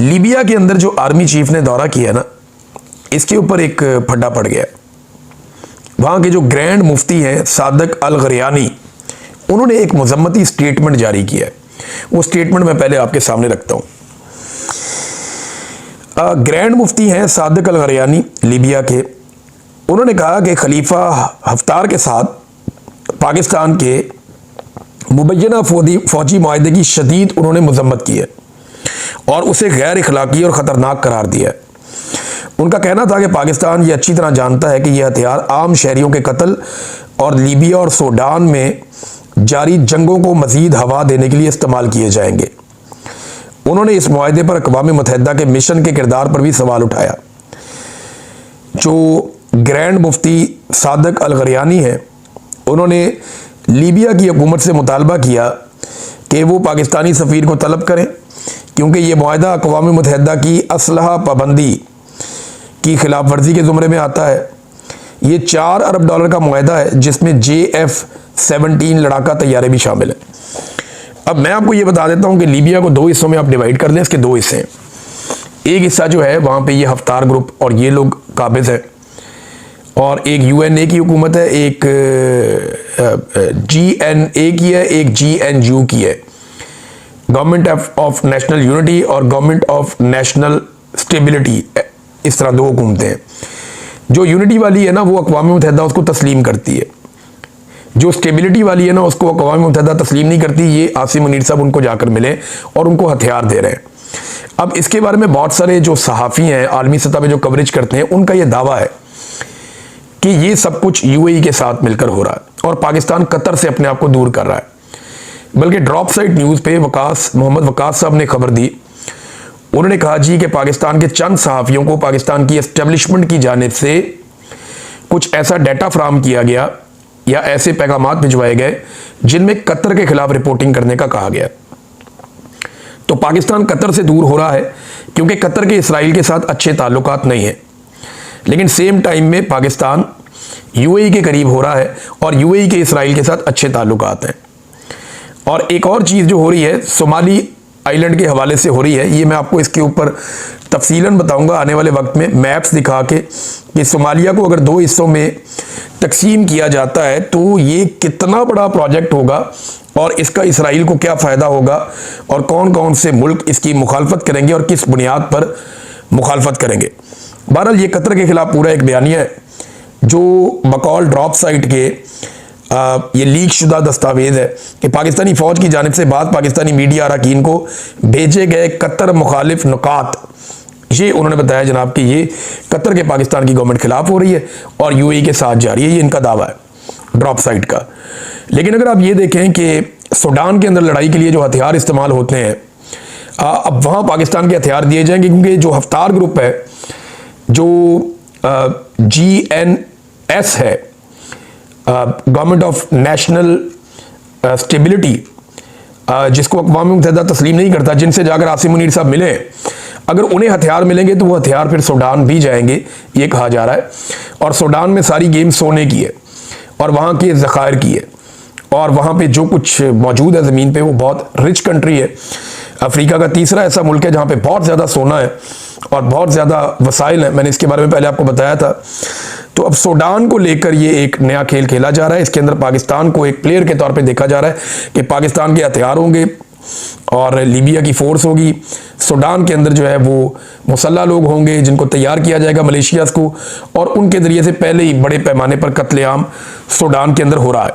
Libya के अंदर जो आर्मी चीफ ने दौरा किया ना, इसके ऊपर एक फड्डा पड़ गया। वहाँ के जो ग्रैंड मुफ्ती हैं सादक अल गरयानी, उन्होंने एक मजम्मती स्टेटमेंट जारी किया है। वो स्टेटमेंट मैं पहले आपके सामने रखता हूँ। ग्रैंड मुफ्ती हैं सादक अल गरयानी लीबिया के, उन्होंने कहा कि खलीफा हफ्तार के साथ पाकिस्तान के मुबैना फौजी माहदे की शदीद उन्होंने मजम्मत की है और उसे गैर इखलाकी और ख़तरनाक करार दिया है। उनका कहना था कि पाकिस्तान ये अच्छी तरह जानता है कि यह हथियार आम शहरियों के कत्ल और लीबिया और सूडान में जारी जंगों को मज़ीद हवा देने के लिए इस्तेमाल किए जाएंगे। उन्होंने इस मुआहदे पर अक़वाम मुत्तहिदा के मिशन के किरदार पर भी सवाल उठाया। जो ग्रैंड मुफ्ती सादक अल गरयानी है, उन्होंने लीबिया की हुकूमत से मुतालबा किया कि वो पाकिस्तानी सफ़ीर को तलब करें, क्योंकि ये मुआहदा अक़वाम मुत्तहिदा की असलहा पाबंदी की खिलाफ वर्जी के ज़ुमरे में आता है। ये $4 अरब का मुआहदा है, जिसमें JF-17 लड़ाका तैयारे भी शामिल हैं। अब मैं आपको ये बता देता हूँ कि लीबिया को 2 हिस्सों में आप डिवाइड कर लें। इसके 2 हिस्से हैं। एक हिस्सा जो है वहाँ पे ये हफ्तार ग्रुप और ये लोग काबिज है, और एक UNA की हुकूमत है, एक GNA की है, एक GNU की है, गवर्नमेंट ऑफ नेशनल यूनिटी और गवर्नमेंट ऑफ नेशनल स्टेबिलिटी। इस तरह 2 हुकूमतें हैं। जो यूनिटी वाली है ना, वो अक़वाम मुत्तहिदा उसको तस्लीम करती है। जो स्टेबिलिटी वाली है ना, उसको अक़वाम मुत्तहिदा तस्लीम नहीं करती। ये आसिम मुनीर साहब उनको जाकर मिले और उनको हथियार दे रहे हैं। अब इसके बारे में बहुत सारे जो सहाफ़ी हैं आलमी सतह पे जो कवरेज करते हैं, उनका ये दावा है कि ये सब कुछ UAE के साथ मिलकर हो रहा है और पाकिस्तान कतर से अपने आप को दूर कर रहा है। बल्कि ड्रॉप साइट न्यूज़ पे मोहम्मद वकास साहब ने खबर दी। उन्होंने कहा जी कि पाकिस्तान के चंद सहाफ़ियों को पाकिस्तान की एस्टेब्लिशमेंट की जानिब से कुछ ऐसा डाटा फ्राहम किया गया या ऐसे पैगामात भिजवाए गए जिनमें कतर के खिलाफ रिपोर्टिंग करने का कहा गया। तो पाकिस्तान कतर से दूर हो रहा है क्योंकि कतर के इसराइल के साथ अच्छे ताल्लुकात नहीं हैं, लेकिन सेम टाइम में पाकिस्तान UAE के करीब हो रहा है और UAE के इसराइल के साथ अच्छे ताल्लुकात हैं। और एक और चीज़ जो हो रही है सोमाली आइलैंड के हवाले से हो रही है, ये मैं आपको इसके ऊपर तफसीलन बताऊंगा आने वाले वक्त में, मैप्स दिखा के कि सोमालिया को अगर 2 हिस्सों में तकसीम किया जाता है तो ये कितना बड़ा प्रोजेक्ट होगा और इसका इसराइल को क्या फ़ायदा होगा और कौन कौन से मुल्क इसकी मुखालफत करेंगे और किस बुनियाद पर मुखालफत करेंगे। बहरहाल ये कतर के खिलाफ पूरा एक बयानिया है जो बकौल ड्रॉप साइट के ये लीक शुदा दस्तावेज़ है कि पाकिस्तानी फ़ौज की जानिब से बाद पाकिस्तानी मीडिया अरकान को भेजे गए कतर मुखालिफ नुकात, ये उन्होंने बताया जनाब कि ये कतर के पाकिस्तान की गवर्नमेंट खिलाफ हो रही है और UAE के साथ जा रही है। ये इनका दावा है ड्रॉप साइट का। लेकिन अगर आप ये देखें कि सूडान के अंदर लड़ाई के लिए जो हथियार इस्तेमाल होते हैं, अब वहाँ पाकिस्तान के हथियार दिए जाएंगे, क्योंकि जो हफ्तार ग्रुप है, जो GNS है, गवर्नमेंट ऑफ नेशनल स्टेबिलिटी, जिसको अक़वाम मुत्तहिदा तस्लीम नहीं करता, जिनसे जाकर आसिम मुनीर साहब मिले, अगर उन्हें हथियार मिलेंगे तो वो हथियार फिर सूडान भी जाएंगे, ये कहा जा रहा है। और सूडान में सारी गेम सोने की है और वहाँ के ज़खायर की है और वहाँ पे जो कुछ मौजूद है ज़मीन पे वो बहुत रिच कंट्री है। अफ्रीका का तीसरा ऐसा मुल्क है जहाँ पे बहुत ज़्यादा सोना है और बहुत ज़्यादा वसाइल हैं। मैंने इसके बारे में पहले आपको बताया था। तो अब सूडान को लेकर ये एक नया खेल खेला जा रहा है। इसके अंदर पाकिस्तान को एक प्लेयर के तौर पे देखा जा रहा है कि पाकिस्तान के हथियार होंगे और लीबिया की फोर्स होगी। सूडान के अंदर जो है वो मुसल्ला लोग होंगे जिनको तैयार किया जाएगा मलेशियाज़ को, और उनके ज़रिए से पहले ही बड़े पैमाने पर कत्लेआम सूडान के अंदर हो रहा है।